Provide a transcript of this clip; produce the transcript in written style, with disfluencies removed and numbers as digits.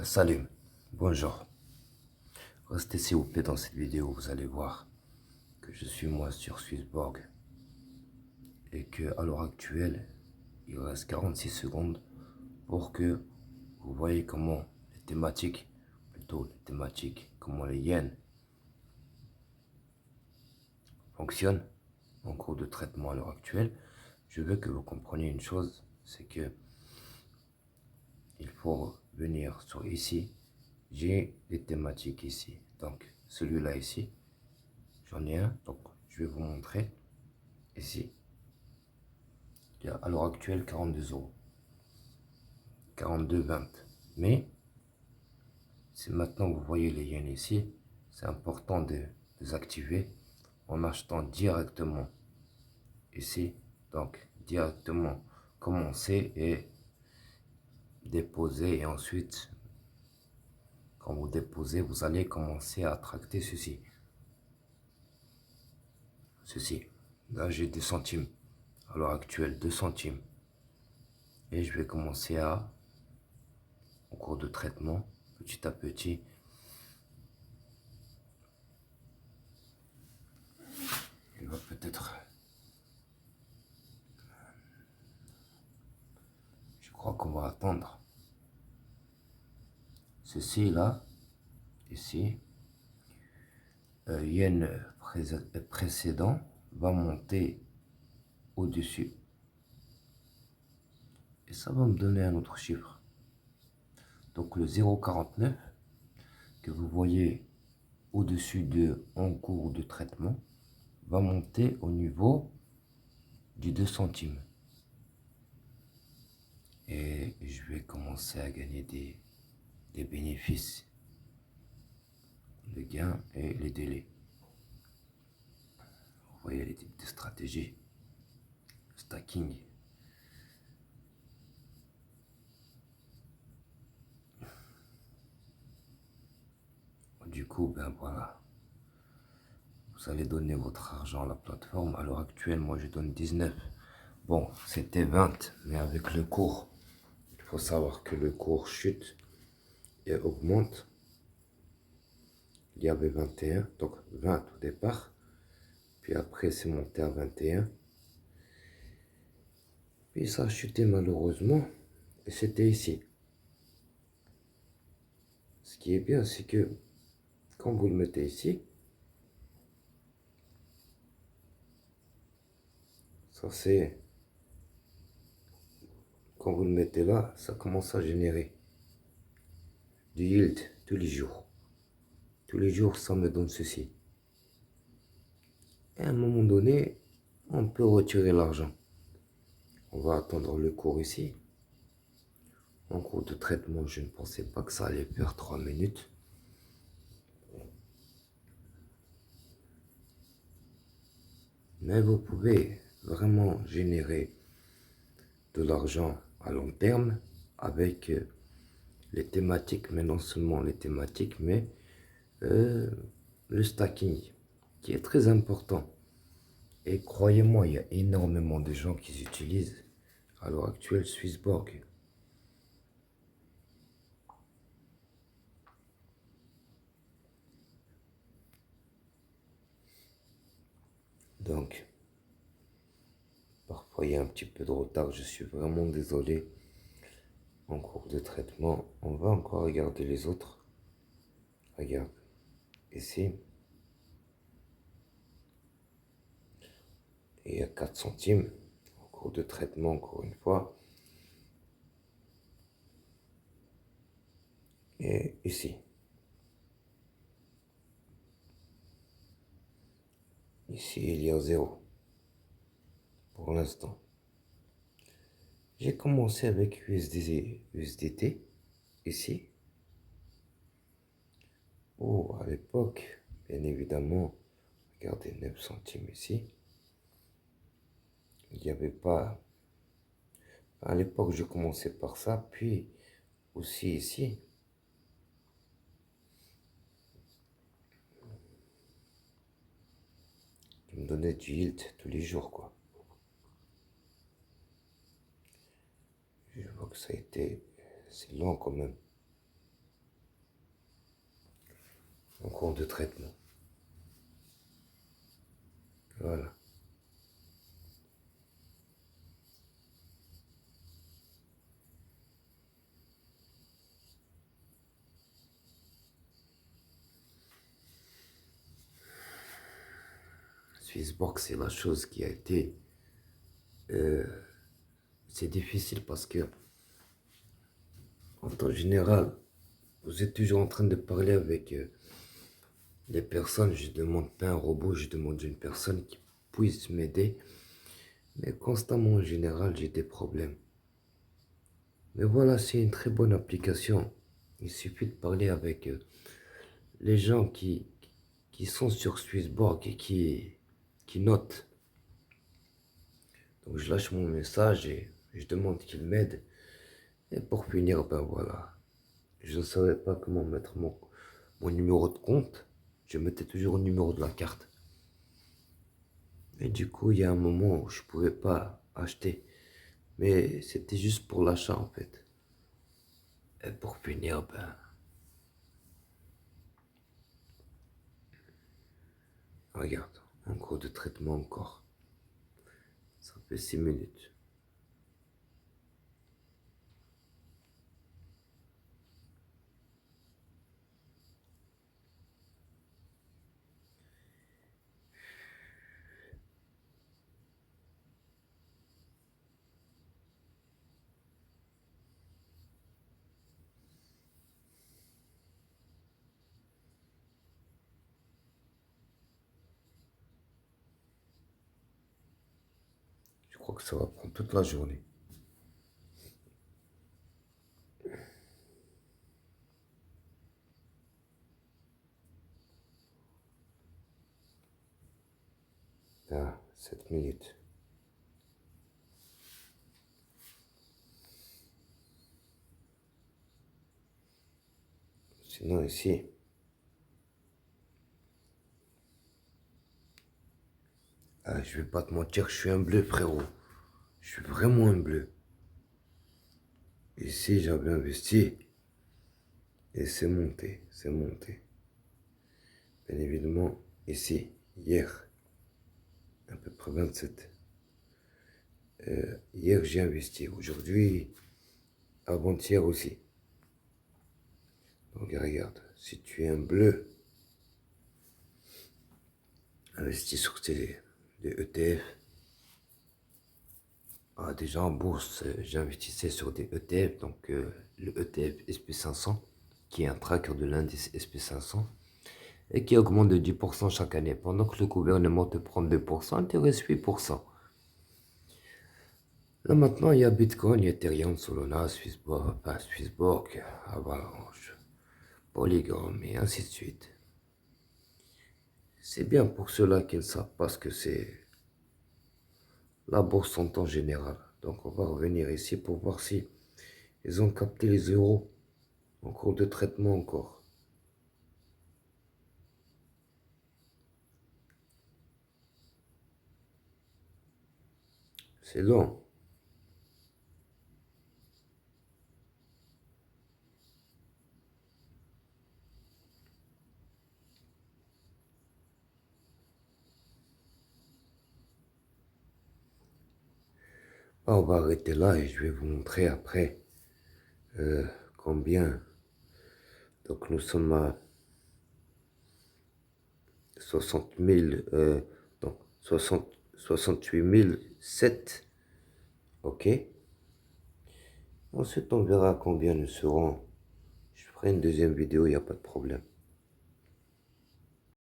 Salut, bonjour. Restez s'il vous plaît dans cette vidéo, vous allez voir que je suis moi sur Swissborg et que à l'heure actuelle, il reste 46 secondes pour que vous voyez comment comment les yens fonctionnent en cours de traitement à l'heure actuelle. Je veux que vous compreniez une chose, c'est que il faut venir sur ici. J'ai des thématiques ici, donc celui-là ici, j'en ai un, donc je vais vous montrer ici. Il y a à l'heure actuelle 42 €, 42,20. Mais si maintenant vous voyez les yens ici, c'est important de les activer en achetant directement ici. Donc directement commencer et déposer, et ensuite quand vous déposez, vous allez commencer à tracter ceci. Là j'ai 2 centimes. À l'heure actuelle 2 centimes. Et je vais commencer en cours de traitement, petit à petit. Il va peut-être... Je crois qu'on va attendre. Ceci là, ici, yen précédent va monter au-dessus. Et ça va me donner un autre chiffre. Donc le 0,49 que vous voyez au-dessus de en cours de traitement va monter au niveau du 2 centimes. Et je vais commencer à gagner des bénéfices, les gains et les délais. Vous voyez les types de stratégies. Stacking. Du coup, ben voilà. Vous allez donner votre argent à la plateforme. À l'heure actuelle, moi je donne 19. Bon, c'était 20, mais avec le cours, il faut savoir que le cours chute et augmente. Il y avait 21, donc 20 au départ. Puis après, c'est monté à 21. Puis ça a chuté malheureusement. Et c'était ici. Ce qui est bien, c'est que quand vous le mettez ici, ça c'est... Quand vous le mettez là, ça commence à générer du yield tous les jours. Tous les jours, ça me donne ceci. Et à un moment donné, on peut retirer l'argent. On va attendre le cours ici. En cours de traitement, je ne pensais pas que ça allait faire 3 minutes. Mais vous pouvez vraiment générer de l'argent à long terme avec les thématiques, mais non seulement les thématiques, mais le stacking, qui est très important. Et croyez-moi, il y a énormément de gens qui utilisent à l'heure actuelle Swissborg. Donc, parfois il y a un petit peu de retard, je suis vraiment désolé. En cours de traitement, on va encore regarder les autres. Regarde, ici, il y a 4 centimes en cours de traitement, encore une fois. Et ici. Ici, il y a 0 pour l'instant. J'ai commencé avec USDT, ici. Oh, à l'époque, bien évidemment, regardez, 9 centimes ici. Il n'y avait pas... À l'époque, je commençais par ça, puis aussi ici. Qui me donnait du yield tous les jours, quoi. Je vois que ça a été... C'est lent quand même. en cours de traitement. Voilà. Swissborg, c'est la chose qui a été... c'est difficile parce que, en temps général, vous êtes toujours en train de parler avec les personnes. Je demande pas un robot, je demande une personne qui puisse m'aider. Mais constamment, en général, j'ai des problèmes. Mais voilà, c'est une très bonne application. Il suffit de parler avec les gens qui sont sur Swissborg et qui notent. Donc je lâche mon message et je demande qu'ils m'aident. Et pour finir, ben voilà. Je ne savais pas comment mettre mon numéro de compte. Je mettais toujours le numéro de la carte. Et du coup, il y a un moment où je pouvais pas acheter. Mais c'était juste pour l'achat en fait. Et pour finir, ben... Regarde, en cours de traitement encore. Ça fait 6 minutes. Je crois que ça va prendre toute la journée. Ah, 7 minutes. Sinon ici, ah, je vais pas te mentir, je suis un bleu frérot. Je suis vraiment un bleu. Ici, j'avais investi et c'est monté, c'est monté. Bien évidemment, ici, hier, à peu près 27. Hier, j'ai investi. Aujourd'hui, avant-hier aussi. Donc, regarde, si tu es un bleu, investis sur des ETF. Ah, déjà en bourse, j'investissais sur des ETF. Donc, le ETF SP500, qui est un tracker de l'indice SP500. Et qui augmente de 10% chaque année, pendant que le gouvernement te prend 2%, intéresse 8%. Là maintenant, il y a Bitcoin, il y a Ethereum, Solana, Swissborg, Avalanche, Polygon, et ainsi de suite. C'est bien pour ceux-là qui ne savent pas ce que c'est la bourse en temps général. Donc on va revenir ici pour voir si ils ont capté les euros en cours de traitement encore. C'est long. Ah, on va arrêter là et je vais vous montrer après combien. Donc nous sommes à 60 000, donc 68 007, ok. Ensuite, on verra combien nous serons. Je ferai une deuxième vidéo, il n'y a pas de problème.